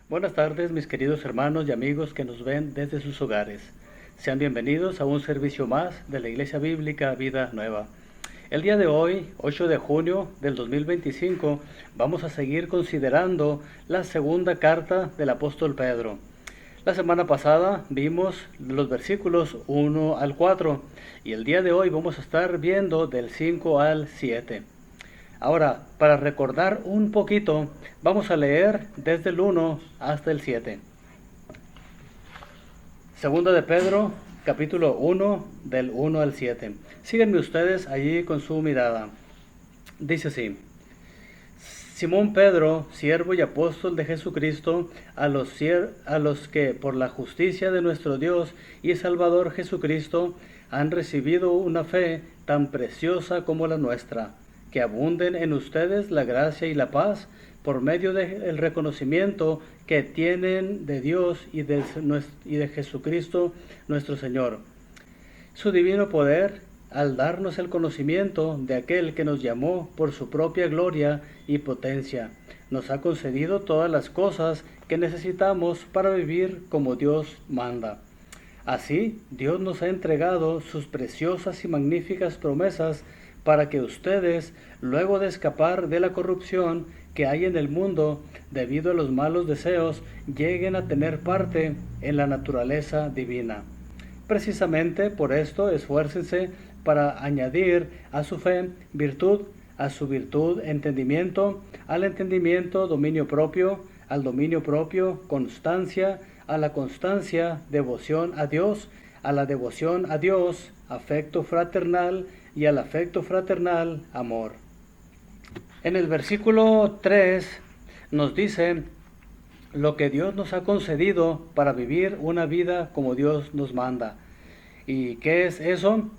Buenas tardes, mis queridos hermanos y amigos que nos ven desde sus hogares. Sean bienvenidos a un servicio más de la Iglesia Bíblica Vida Nueva. El día de hoy, 8 de junio del 2025, vamos a seguir considerando la segunda carta del apóstol Pedro. La semana pasada vimos los versículos 1 al 4 y el día de hoy vamos a estar viendo del 5 al 7. Ahora, para recordar un poquito, vamos a leer desde el 1 hasta el 7. Segunda de Pedro, capítulo 1, del 1 al 7. Síganme ustedes allí con su mirada. Dice así: Simón Pedro, siervo y apóstol de Jesucristo, a los que por la justicia de nuestro Dios y Salvador Jesucristo han recibido una fe tan preciosa como la nuestra, que abunden en ustedes la gracia y la paz por medio del reconocimiento que tienen de Dios y de Jesucristo nuestro Señor. Su divino poder, al darnos el conocimiento de aquel que nos llamó por su propia gloria y potencia, nos ha concedido todas las cosas que necesitamos para vivir como Dios manda. Así, Dios nos ha entregado sus preciosas y magníficas promesas para que ustedes, luego de escapar de la corrupción que hay en el mundo debido a los malos deseos, lleguen a tener parte en la naturaleza divina. Precisamente por esto esfuércense para añadir a su fe virtud, a su virtud entendimiento, al entendimiento dominio propio, al dominio propio constancia, a la constancia devoción a Dios, a la devoción a Dios afecto fraternal, y al afecto fraternal, amor. En el versículo 3 nos dice lo que Dios nos ha concedido para vivir una vida como Dios nos manda. ¿Y qué es eso?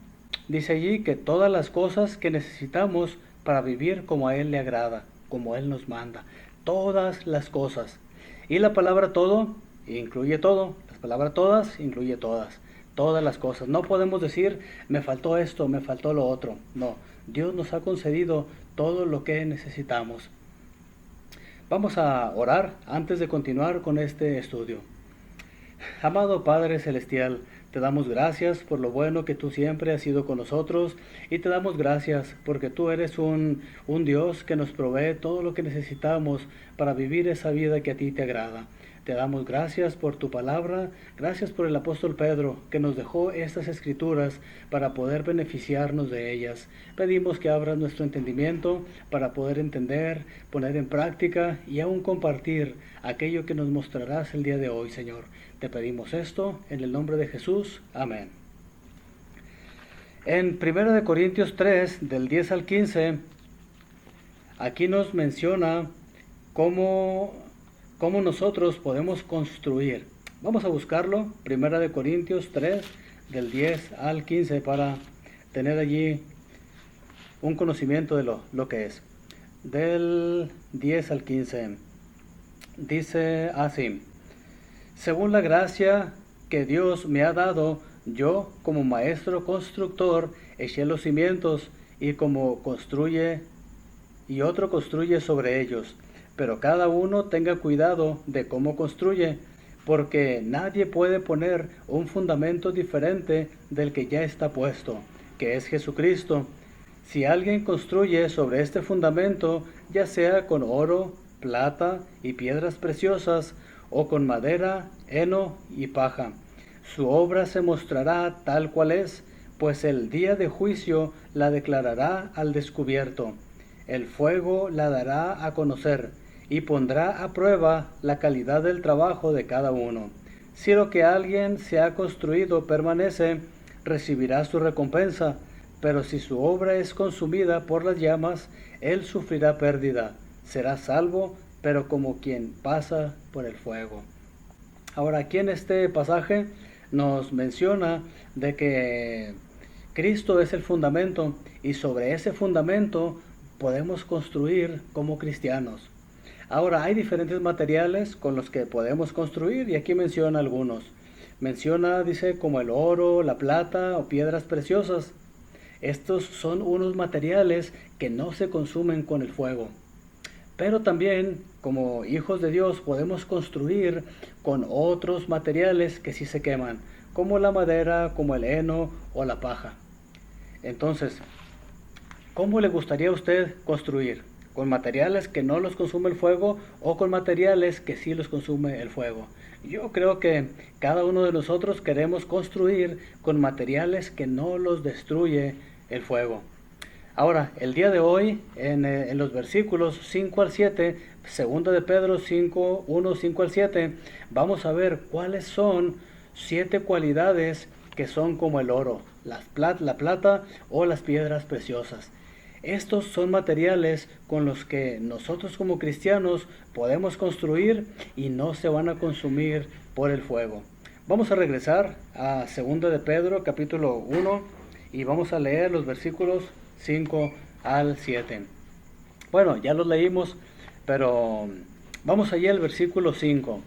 Dice allí que todas las cosas que necesitamos para vivir como a Él le agrada, como Él nos manda. Todas las cosas. Y la palabra todo incluye todo. La palabra todas incluye todas. Todas las cosas. No podemos decir, me faltó esto, me faltó lo otro. No, Dios nos ha concedido todo lo que necesitamos. Vamos a orar antes de continuar con este estudio. Amado Padre Celestial, te damos gracias por lo bueno que tú siempre has sido con nosotros y te damos gracias porque tú eres un Dios que nos provee todo lo que necesitamos para vivir esa vida que a ti te agrada. Te damos gracias por tu palabra, gracias por el apóstol Pedro que nos dejó estas escrituras para poder beneficiarnos de ellas. Pedimos que abras nuestro entendimiento para poder entender, poner en práctica y aún compartir aquello que nos mostrarás el día de hoy, Señor. Te pedimos esto en el nombre de Jesús. Amén. En 1 Corintios 3, del 10 al 15, aquí nos menciona cómo nosotros podemos construir. Vamos a buscarlo, 1 Corintios 3, del 10 al 15, para tener allí un conocimiento de lo que es. Del 10 al 15, dice así: según la gracia que Dios me ha dado, yo, como maestro constructor, eché los cimientos, y como construye, y otro construye sobre ellos. Pero cada uno tenga cuidado de cómo construye, porque nadie puede poner un fundamento diferente del que ya está puesto, que es Jesucristo. Si alguien construye sobre este fundamento, ya sea con oro, plata y piedras preciosas, o con madera, heno y paja, su obra se mostrará tal cual es, pues el día de juicio la declarará al descubierto. El fuego la dará a conocer y pondrá a prueba la calidad del trabajo de cada uno. Si lo que alguien se ha construido permanece, recibirá su recompensa, pero si su obra es consumida por las llamas, él sufrirá pérdida. Será salvo, pero como quien pasa por el fuego. Ahora, aquí en este pasaje nos menciona de que Cristo es el fundamento y sobre ese fundamento podemos construir como cristianos. Ahora, hay diferentes materiales con los que podemos construir y aquí menciona algunos. Menciona, dice, como el oro, la plata o piedras preciosas. Estos son unos materiales que no se consumen con el fuego. Pero también, como hijos de Dios, podemos construir con otros materiales que sí se queman, como la madera, como el heno o la paja. Entonces, ¿cómo le gustaría a usted construir? ¿Con materiales que no los consume el fuego o con materiales que sí los consume el fuego? Yo creo que cada uno de nosotros queremos construir con materiales que no los destruye el fuego. Ahora, el día de hoy, en los versículos 5 al 7, segunda de Pedro 5, 1, 5 al 7, vamos a ver cuáles son 7 cualidades que son como el oro, la plata o las piedras preciosas. Estos son materiales con los que nosotros como cristianos podemos construir y no se van a consumir por el fuego. Vamos a regresar a 2 de Pedro capítulo 1 y vamos a leer los versículos 5 al 7. Bueno, ya los leímos, pero vamos allá al versículo 5.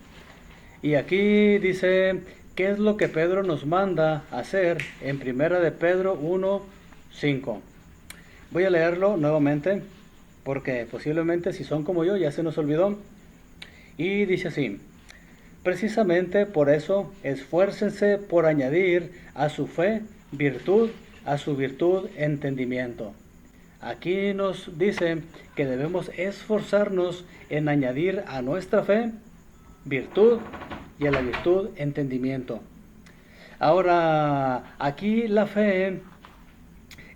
Y aquí dice, ¿qué es lo que Pedro nos manda hacer en 1 de Pedro 1, 5? Voy a leerlo nuevamente, porque posiblemente si son como yo ya se nos olvidó. Y dice así, precisamente por eso esfuércense por añadir a su fe virtud, a su virtud entendimiento. Aquí nos dice que debemos esforzarnos en añadir a nuestra fe virtud y a la virtud entendimiento. Ahora, aquí la fe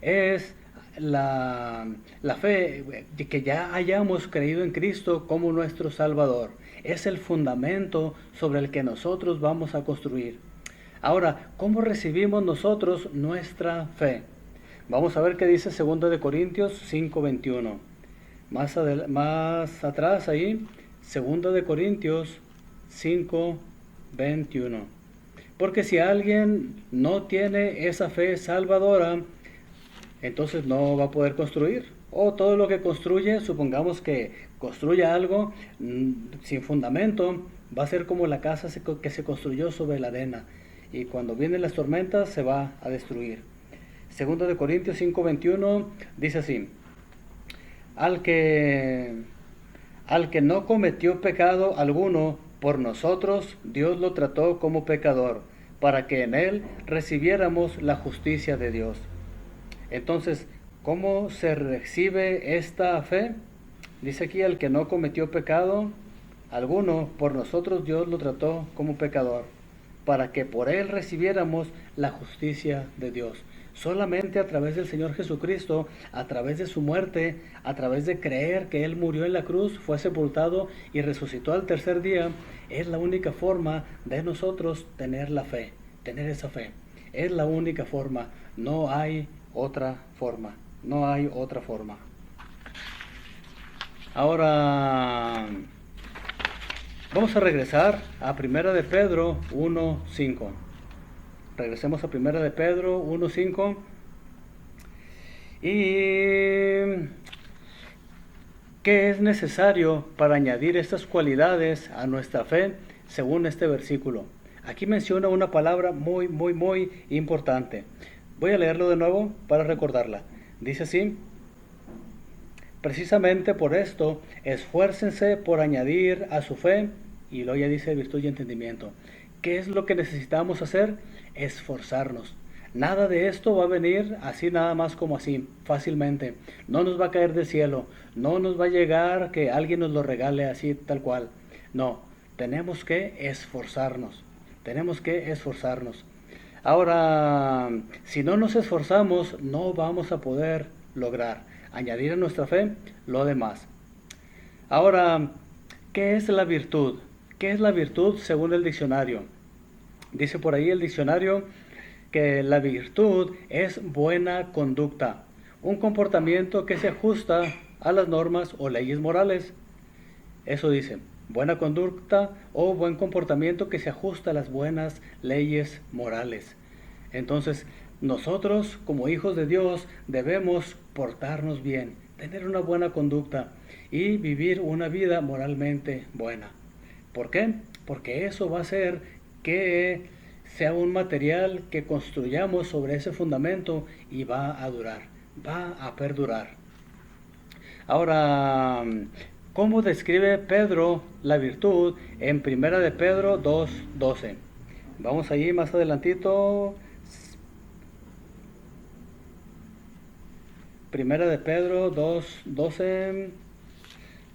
es la fe de que ya hayamos creído en Cristo como nuestro Salvador. Es el fundamento sobre el que nosotros vamos a construir. Ahora, ¿cómo recibimos nosotros nuestra fe? Vamos a ver qué dice 2 de Corintios 5:21. Más atrás ahí, 2 de Corintios 5:21. Porque si alguien no tiene esa fe salvadora, entonces no va a poder construir. O todo lo que construye, supongamos que construya algo sin fundamento, va a ser como la casa que se construyó sobre la arena. Y cuando vienen las tormentas se va a destruir. 2 de Corintios 5:21 dice así, al que no cometió pecado alguno, por nosotros Dios lo trató como pecador, para que en él recibiéramos la justicia de Dios. Entonces, ¿cómo se recibe esta fe? Dice aquí, al que no cometió pecado alguno, por nosotros Dios lo trató como pecador, para que por él recibiéramos la justicia de Dios. Solamente a través del Señor Jesucristo, a través de su muerte, a través de creer que Él murió en la cruz, fue sepultado y resucitó al tercer día, es la única forma de nosotros tener la fe, tener esa fe. Es la única forma, no hay otra forma, no hay otra forma. Ahora vamos a regresar a 1 de Pedro 1:5. Regresemos a 1 de Pedro 1:5. ¿Y qué es necesario para añadir estas cualidades a nuestra fe según este versículo? Aquí menciona una palabra muy, muy, muy importante. Voy a leerlo de nuevo para recordarla. Dice así, precisamente por esto, esfuércense por añadir a su fe, y luego ya dice virtud y entendimiento. ¿Qué es lo que necesitamos hacer? Esforzarnos. Nada de esto va a venir así nada más como así, fácilmente. No nos va a caer del cielo, no nos va a llegar que alguien nos lo regale así tal cual. No, tenemos que esforzarnos, tenemos que esforzarnos. Ahora, si no nos esforzamos, no vamos a poder lograr añadir a nuestra fe lo demás. Ahora, ¿qué es la virtud? ¿Qué es la virtud según el diccionario? Dice por ahí el diccionario que la virtud es buena conducta, un comportamiento que se ajusta a las normas o leyes morales. Eso dice, buena conducta o buen comportamiento que se ajusta a las buenas leyes morales. Entonces, nosotros como hijos de Dios debemos portarnos bien, tener una buena conducta y vivir una vida moralmente buena. ¿Por qué? Porque eso va a hacer que sea un material que construyamos sobre ese fundamento y va a durar, va a perdurar. Ahora, ¿Cómo describe Pedro la virtud en Primera de Pedro 2:12? Vamos allí más adelantito. Primera de Pedro 2:12.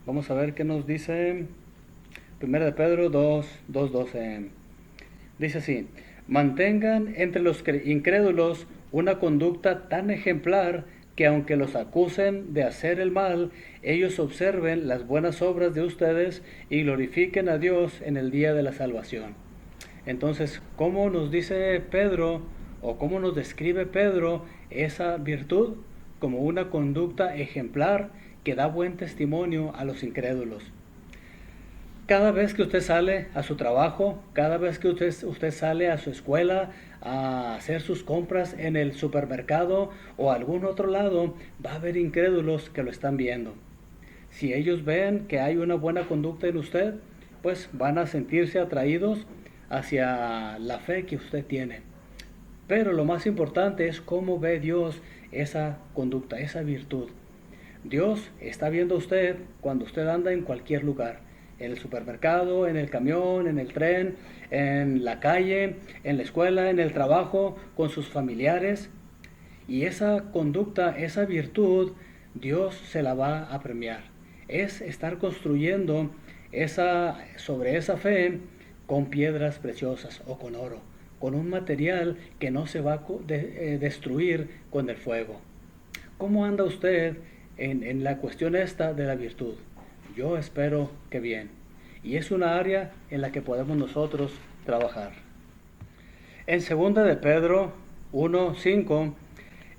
Vamos a ver qué nos dice. Primera de Pedro 2:12. Dice así: mantengan entre los incrédulos una conducta tan ejemplar que aunque los acusen de hacer el mal, ellos observen las buenas obras de ustedes y glorifiquen a Dios en el día de la salvación. Entonces, ¿cómo nos dice Pedro o cómo nos describe Pedro esa virtud? Como una conducta ejemplar que da buen testimonio a los incrédulos. Cada vez que usted sale a su trabajo, cada vez que usted sale a su escuela, a hacer sus compras en el supermercado o algún otro lado, va a haber incrédulos que lo están viendo. Si ellos ven que hay una buena conducta en usted, pues van a sentirse atraídos hacia la fe que usted tiene. Pero lo más importante es cómo ve Dios esa conducta, esa virtud. Dios está viendo a usted cuando usted anda en cualquier lugar, en el supermercado, en el camión, en el tren, en la calle, en la escuela, en el trabajo, con sus familiares. Y esa conducta, esa virtud, Dios se la va a premiar. Es estar construyendo sobre esa fe con piedras preciosas o con oro, con un material que no se va a destruir con el fuego. ¿Cómo anda usted en la cuestión esta de la virtud? Yo espero que bien. Y es una área en la que podemos nosotros trabajar. En 2 de Pedro 1:5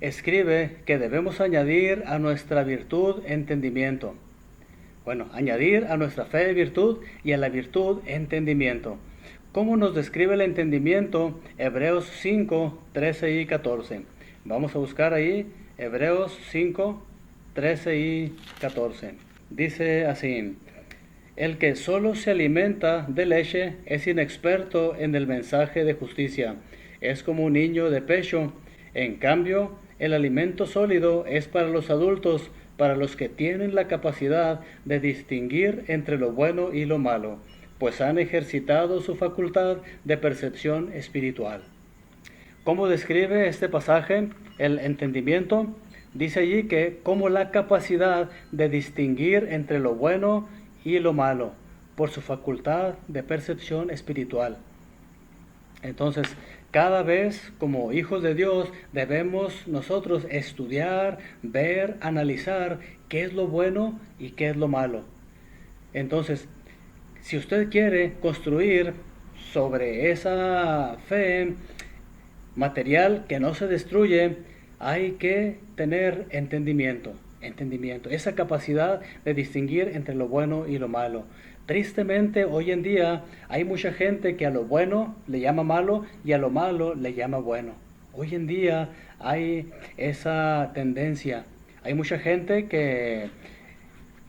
escribe que debemos añadir a nuestra virtud entendimiento. Bueno, añadir a nuestra fe virtud y a la virtud entendimiento. ¿Cómo nos describe el entendimiento? Hebreos 5:13 y 14. Vamos a buscar ahí Hebreos 5:13 y 14. Dice así: el que solo se alimenta de leche es inexperto en el mensaje de justicia, es como un niño de pecho. En cambio, el alimento sólido es para los adultos, para los que tienen la capacidad de distinguir entre lo bueno y lo malo, pues han ejercitado su facultad de percepción espiritual. ¿Cómo describe este pasaje el entendimiento? Dice allí que como la capacidad de distinguir entre lo bueno y lo malo, por su facultad de percepción espiritual. Entonces, cada vez como hijos de Dios debemos nosotros estudiar, ver, analizar qué es lo bueno y qué es lo malo. Entonces, si usted quiere construir sobre esa fe material que no se destruye, hay que tener entendimiento, esa capacidad de distinguir entre lo bueno y lo malo. Tristemente, hoy en día hay mucha gente que a lo bueno le llama malo y a lo malo le llama bueno. Hoy en día hay esa tendencia. Hay mucha gente que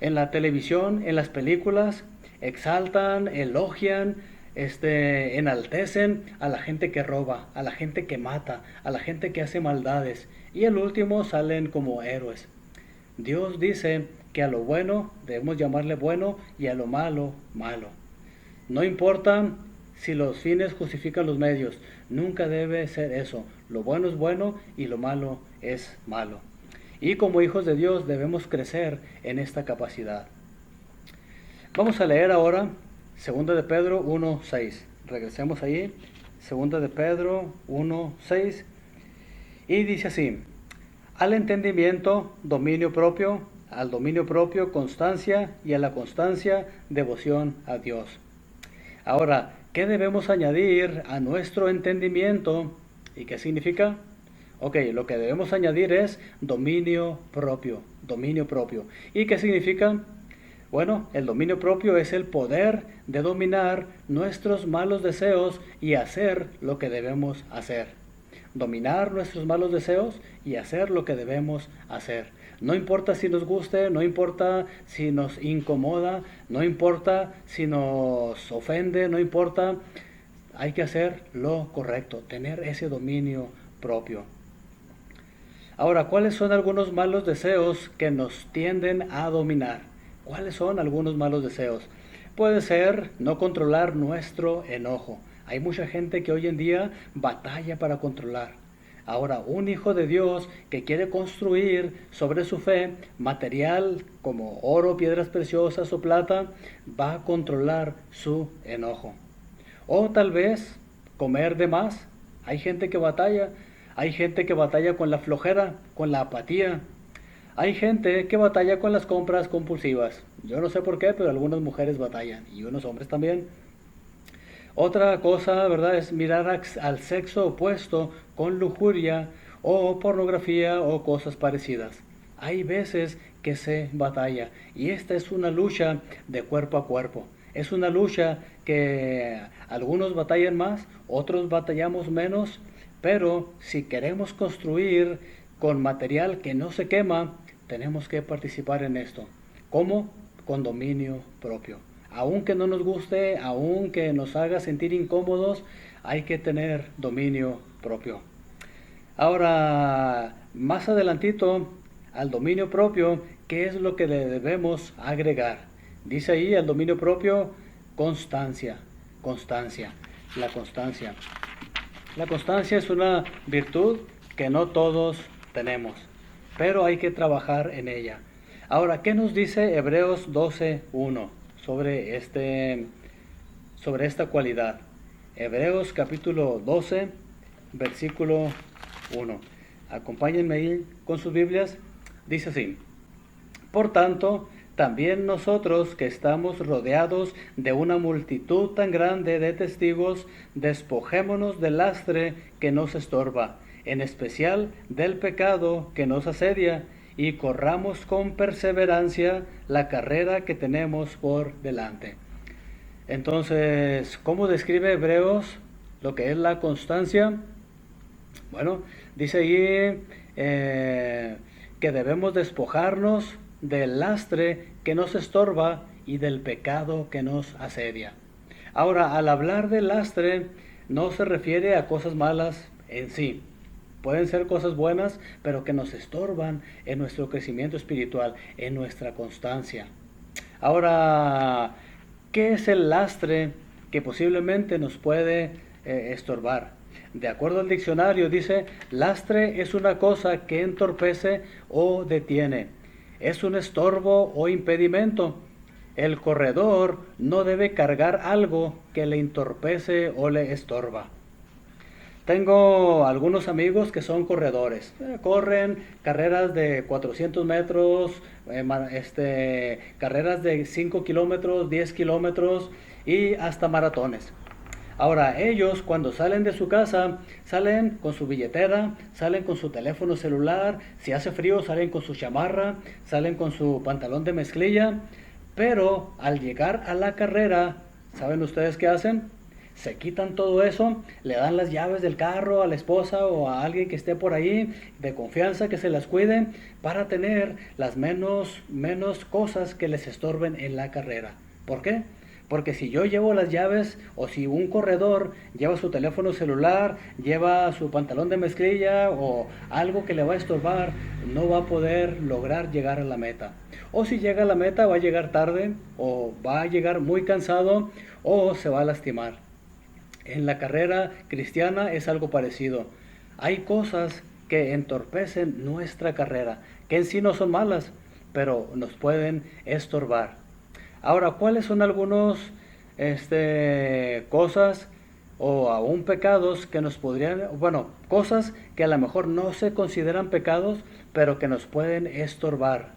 en la televisión, en las películas, exaltan, elogian, enaltecen a la gente que roba, a la gente que mata, a la gente que hace maldades, y al último salen como héroes. Dios dice que a lo bueno debemos llamarle bueno y a lo malo, malo. No importa si los fines justifican los medios, nunca debe ser eso. Lo bueno es bueno y lo malo es malo. Y como hijos de Dios debemos crecer en esta capacidad. Vamos a leer ahora 2 de Pedro 1:6. Regresemos ahí. 2 de Pedro 1:6. Y dice así: al entendimiento, dominio propio; al dominio propio, constancia; y a la constancia, devoción a Dios. Ahora, ¿qué debemos añadir a nuestro entendimiento? ¿Y qué significa? Ok, lo que debemos añadir es dominio propio, dominio propio. ¿Y qué significa? Bueno, el dominio propio es el poder de dominar nuestros malos deseos y hacer lo que debemos hacer. Dominar nuestros malos deseos y hacer lo que debemos hacer. No importa si nos guste, no importa si nos incomoda, no importa si nos ofende, no importa. Hay que hacer lo correcto, tener ese dominio propio. Ahora, ¿cuáles son algunos malos deseos que nos tienden a dominar? ¿Cuáles son algunos malos deseos? Puede ser no controlar nuestro enojo. Hay mucha gente que hoy en día batalla para controlar. Ahora, un hijo de Dios que quiere construir sobre su fe material como oro, piedras preciosas o plata, va a controlar su enojo. O tal vez comer de más. Hay gente que batalla. Hay gente que batalla con la flojera, con la apatía. Hay gente que batalla con las compras compulsivas. Yo no sé por qué, pero algunas mujeres batallan y unos hombres también. Otra cosa, ¿verdad?, es mirar al sexo opuesto con lujuria o pornografía o cosas parecidas. Hay veces que se batalla y esta es una lucha de cuerpo a cuerpo. Es una lucha que algunos batallan más, otros batallamos menos, pero si queremos construir con material que no se quema, tenemos que participar en esto. ¿Cómo? Con dominio propio. Aunque no nos guste, aunque nos haga sentir incómodos, hay que tener dominio propio. Ahora, más adelantito, al dominio propio, ¿qué es lo que le debemos agregar? Dice ahí al dominio propio, constancia. La constancia. La constancia es una virtud que no todos tenemos, pero hay que trabajar en ella. Ahora, ¿qué nos dice Hebreos 12:1 sobre esta cualidad? Hebreos capítulo 12, versículo 1. Acompáñenme ahí con sus Biblias. Dice así: por tanto, también nosotros que estamos rodeados de una multitud tan grande de testigos, despojémonos del lastre que nos estorba, en especial del pecado que nos asedia, y corramos con perseverancia la carrera que tenemos por delante. Entonces, ¿cómo describe Hebreos lo que es la constancia? Bueno, dice ahí que debemos despojarnos del lastre que nos estorba y del pecado que nos asedia. Ahora, al hablar del lastre, no se refiere a cosas malas en sí. Pueden ser cosas buenas, pero que nos estorban en nuestro crecimiento espiritual, en nuestra constancia. Ahora, ¿qué es el lastre que posiblemente nos puede estorbar? De acuerdo al diccionario, dice: lastre es una cosa que entorpece o detiene. Es un estorbo o impedimento. El corredor no debe cargar algo que le entorpece o le estorba. Tengo algunos amigos que son corredores. Corren carreras de 400 metros, carreras de 5 kilómetros, 10 kilómetros y hasta maratones. Ahora, ellos cuando salen de su casa, salen con su billetera, salen con su teléfono celular, si hace frío salen con su chamarra, salen con su pantalón de mezclilla, pero al llegar a la carrera, ¿saben ustedes qué hacen? Se quitan todo eso, le dan las llaves del carro a la esposa o a alguien que esté por ahí de confianza, que se las cuide, para tener las menos cosas que les estorben en la carrera. ¿Por qué? Porque si yo llevo las llaves, o si un corredor lleva su teléfono celular, lleva su pantalón de mezclilla o algo que le va a estorbar, no va a poder lograr llegar a la meta. O si llega a la meta, va a llegar tarde, o va a llegar muy cansado, o se va a lastimar. En la carrera cristiana es algo parecido. Hay cosas que entorpecen nuestra carrera, que en sí no son malas, pero nos pueden estorbar. Ahora, ¿cuáles son algunos cosas o aún pecados que nos podrían, cosas que a lo mejor no se consideran pecados, pero que nos pueden estorbar?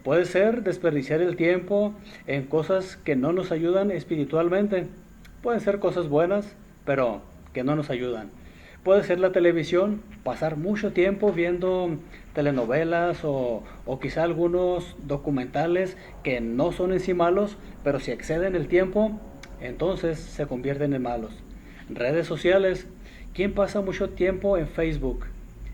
Puede ser desperdiciar el tiempo en cosas que no nos ayudan espiritualmente. Pueden ser cosas buenas, pero que no nos ayudan. Puede ser la televisión, pasar mucho tiempo viendo telenovelas o quizá algunos documentales que no son en sí malos, pero si exceden el tiempo, entonces se convierten en malos. Redes sociales, ¿quién pasa mucho tiempo en Facebook,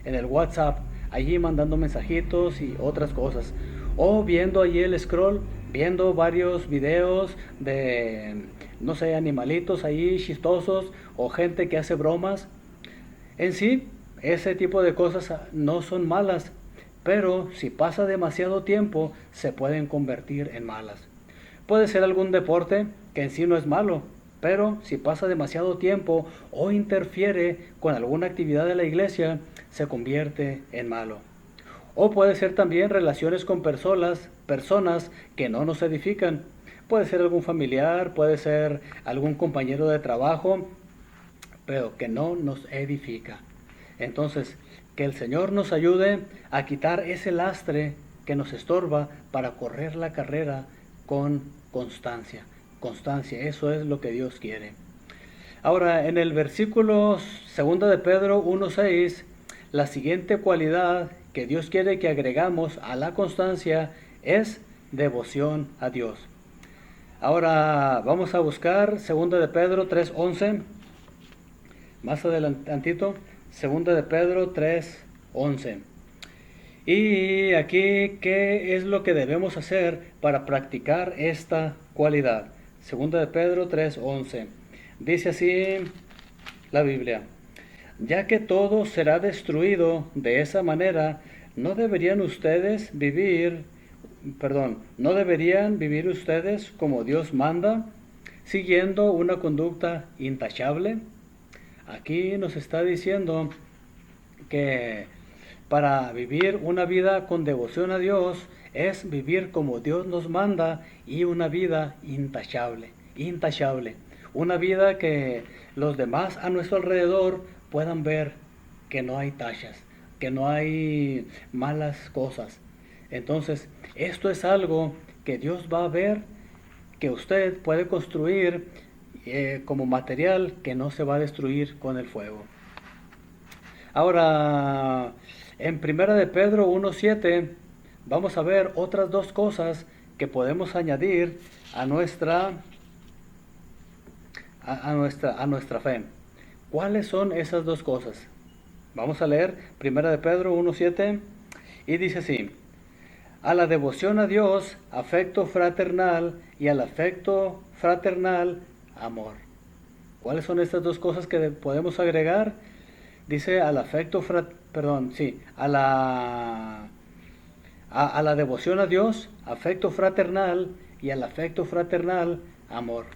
en el WhatsApp, allí mandando mensajitos y otras cosas? O viendo allí el scroll, viendo varios videos de, no sé, animalitos ahí chistosos o gente que hace bromas. En sí, ese tipo de cosas no son malas, pero si pasa demasiado tiempo se pueden convertir en malas. Puede ser algún deporte que en sí no es malo, pero si pasa demasiado tiempo o interfiere con alguna actividad de la iglesia, se convierte en malo. O puede ser también relaciones con personas que no nos edifican. Puede ser algún familiar, puede ser algún compañero de trabajo, pero que no nos edifica. Entonces, que el Señor nos ayude a quitar ese lastre que nos estorba para correr la carrera con constancia. Constancia, eso es lo que Dios quiere. Ahora, en el versículo 2 de Pedro 1:6, la siguiente cualidad que Dios quiere que agregamos a la constancia es devoción a Dios. Ahora vamos a buscar 2 de Pedro 3:11, más adelantito, 2 de Pedro 3:11. Y aquí, ¿qué es lo que debemos hacer para practicar esta cualidad? 2 de Pedro 3:11. Dice así la Biblia: ya que todo será destruido de esa manera, no deberían vivir ustedes como Dios manda, siguiendo una conducta intachable. Aquí nos está diciendo que para vivir una vida con devoción a Dios es vivir como Dios nos manda y una vida intachable. Una vida que los demás a nuestro alrededor puedan ver que no hay tachas, que no hay malas cosas. Entonces, esto es algo que Dios va a ver, que usted puede construir como material que no se va a destruir con el fuego. Ahora, en 1 de Pedro 1:7 vamos a ver otras dos cosas que podemos añadir a nuestra fe. ¿Cuáles son esas dos cosas? Vamos a leer 1 de Pedro 1:7 y dice así: a la devoción a Dios, afecto fraternal, y al afecto fraternal, amor. ¿Cuáles son estas dos cosas que podemos agregar? Dice al afecto a la devoción a Dios, afecto fraternal, y al afecto fraternal, amor.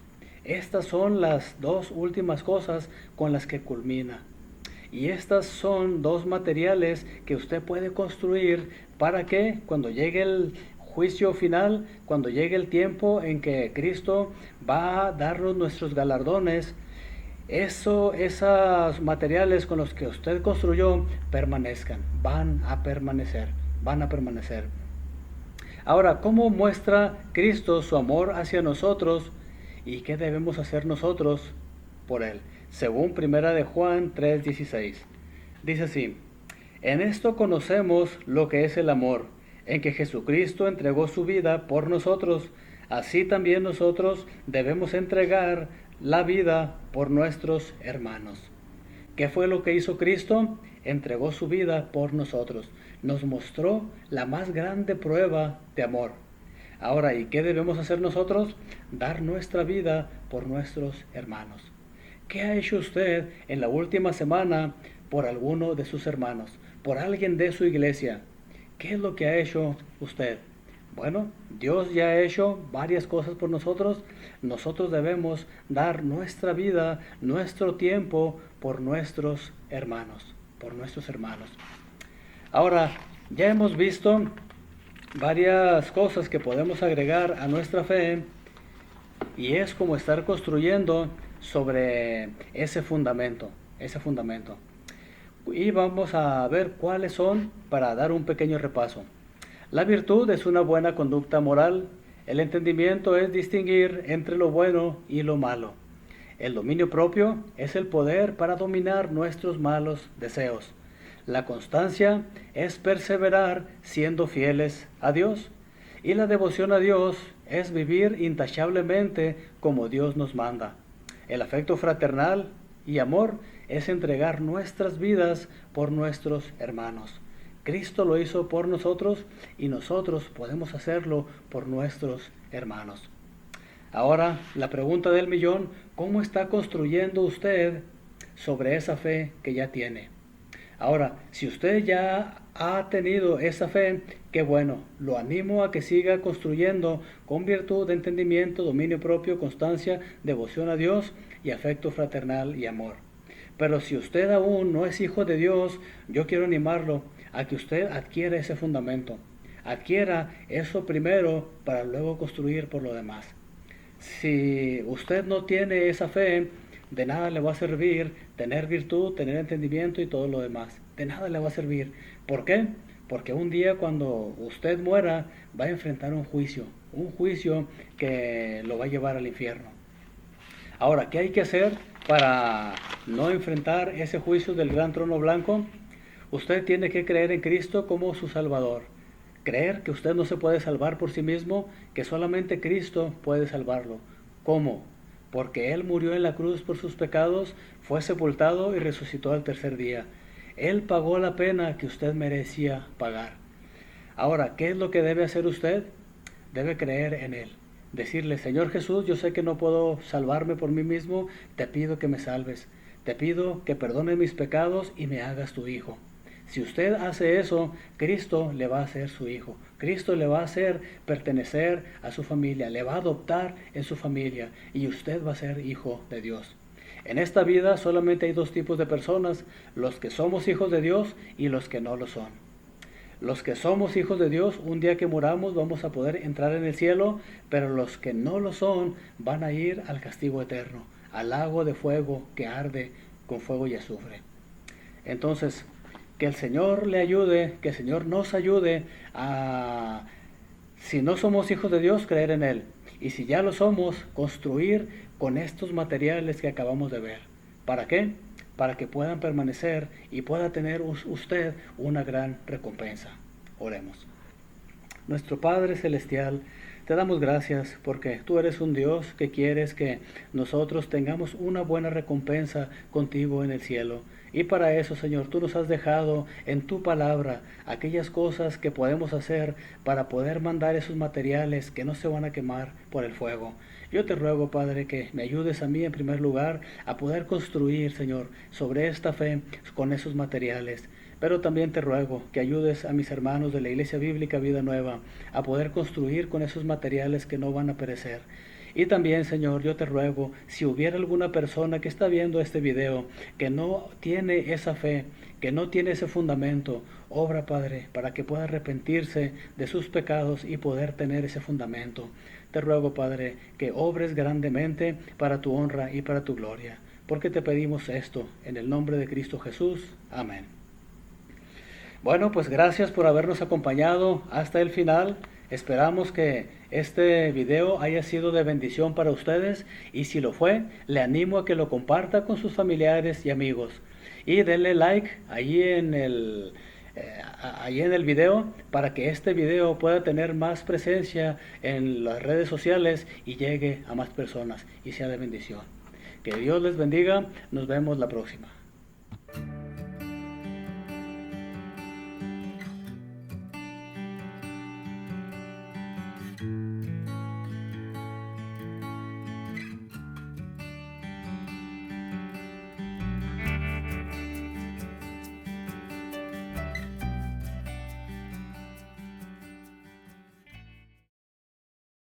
Estas son las dos últimas cosas con las que culmina. Y estas son dos materiales que usted puede construir para que cuando llegue el juicio final, cuando llegue el tiempo en que Cristo va a darnos nuestros galardones, esos materiales con los que usted construyó permanezcan, van a permanecer. Ahora, ¿cómo muestra Cristo su amor hacia nosotros y qué debemos hacer nosotros por él? Según 1 de Juan 3:16. Dice así: en esto conocemos lo que es el amor, en que Jesucristo entregó su vida por nosotros, así también nosotros debemos entregar la vida por nuestros hermanos. ¿Qué fue lo que hizo Cristo? Entregó su vida por nosotros. Nos mostró la más grande prueba de amor. Ahora, ¿y qué debemos hacer nosotros? Dar nuestra vida por nuestros hermanos. ¿Qué ha hecho usted en la última semana por alguno de sus hermanos, por alguien de su iglesia? ¿Qué es lo que ha hecho usted? Bueno, Dios ya ha hecho varias cosas por nosotros. Nosotros debemos dar nuestra vida, nuestro tiempo por nuestros hermanos, Ahora, ya hemos visto varias cosas que podemos agregar a nuestra fe y es como estar construyendo sobre ese fundamento. Y vamos a ver cuáles son para dar un pequeño repaso. La virtud es una buena conducta moral. El entendimiento es distinguir entre lo bueno y lo malo. El dominio propio es el poder para dominar nuestros malos deseos. La constancia es perseverar siendo fieles a Dios. Y la devoción a Dios es vivir intachablemente como Dios nos manda. El afecto fraternal y amor es entregar nuestras vidas por nuestros hermanos. Cristo lo hizo por nosotros y nosotros podemos hacerlo por nuestros hermanos. Ahora, la pregunta del millón: ¿cómo está construyendo usted sobre esa fe que ya tiene? Ahora, si usted ya ha tenido esa fe, que bueno, lo animo a que siga construyendo con virtud de entendimiento, dominio propio, constancia, devoción a Dios y afecto fraternal y amor. Pero si usted aún no es hijo de Dios, yo quiero animarlo a que usted adquiera ese fundamento. Adquiera eso primero para luego construir por lo demás. Si usted no tiene esa fe, de nada le va a servir tener virtud, tener entendimiento y todo lo demás. De nada le va a servir. ¿Por qué? Porque un día cuando usted muera va a enfrentar un juicio que lo va a llevar al infierno. Ahora, ¿qué hay que hacer para no enfrentar ese juicio del gran trono blanco? Usted tiene que creer en Cristo como su Salvador. Creer que usted no se puede salvar por sí mismo, que solamente Cristo puede salvarlo. ¿Cómo? Porque Él murió en la cruz por sus pecados, fue sepultado y resucitó al tercer día. Él pagó la pena que usted merecía pagar. Ahora, ¿qué es lo que debe hacer usted? Debe creer en Él. Decirle, Señor Jesús, yo sé que no puedo salvarme por mí mismo, te pido que me salves. Te pido que perdones mis pecados y me hagas tu hijo. Si usted hace eso, Cristo le va a hacer su hijo. Cristo le va a hacer pertenecer a su familia, le va a adoptar en su familia y usted va a ser hijo de Dios. En esta vida solamente hay dos tipos de personas, los que somos hijos de Dios y los que no lo son. Los que somos hijos de Dios, un día que muramos vamos a poder entrar en el cielo, pero los que no lo son van a ir al castigo eterno, al lago de fuego que arde con fuego y azufre. Entonces, que el Señor le ayude, que el Señor nos ayude a, si no somos hijos de Dios, creer en Él. Y si ya lo somos, construir con estos materiales que acabamos de ver. ¿Para qué? Para que puedan permanecer y pueda tener usted una gran recompensa. Oremos. Nuestro Padre Celestial, te damos gracias porque tú eres un Dios que quieres que nosotros tengamos una buena recompensa contigo en el cielo. Y para eso, Señor, tú nos has dejado en tu palabra aquellas cosas que podemos hacer para poder mandar esos materiales que no se van a quemar por el fuego. Yo te ruego, Padre, que me ayudes a mí en primer lugar a poder construir, Señor, sobre esta fe con esos materiales. Pero también te ruego que ayudes a mis hermanos de la Iglesia Bíblica Vida Nueva a poder construir con esos materiales que no van a perecer. Y también, Señor, yo te ruego, si hubiera alguna persona que está viendo este video, que no tiene esa fe, que no tiene ese fundamento, obra, Padre, para que pueda arrepentirse de sus pecados y poder tener ese fundamento. Te ruego, Padre, que obres grandemente para tu honra y para tu gloria, porque te pedimos esto en el nombre de Cristo Jesús. Amén. Bueno, pues gracias por habernos acompañado hasta el final. Esperamos que este video haya sido de bendición para ustedes y si lo fue, le animo a que lo comparta con sus familiares y amigos. Y denle like ahí en el video para que este video pueda tener más presencia en las redes sociales y llegue a más personas y sea de bendición. Que Dios les bendiga. Nos vemos la próxima.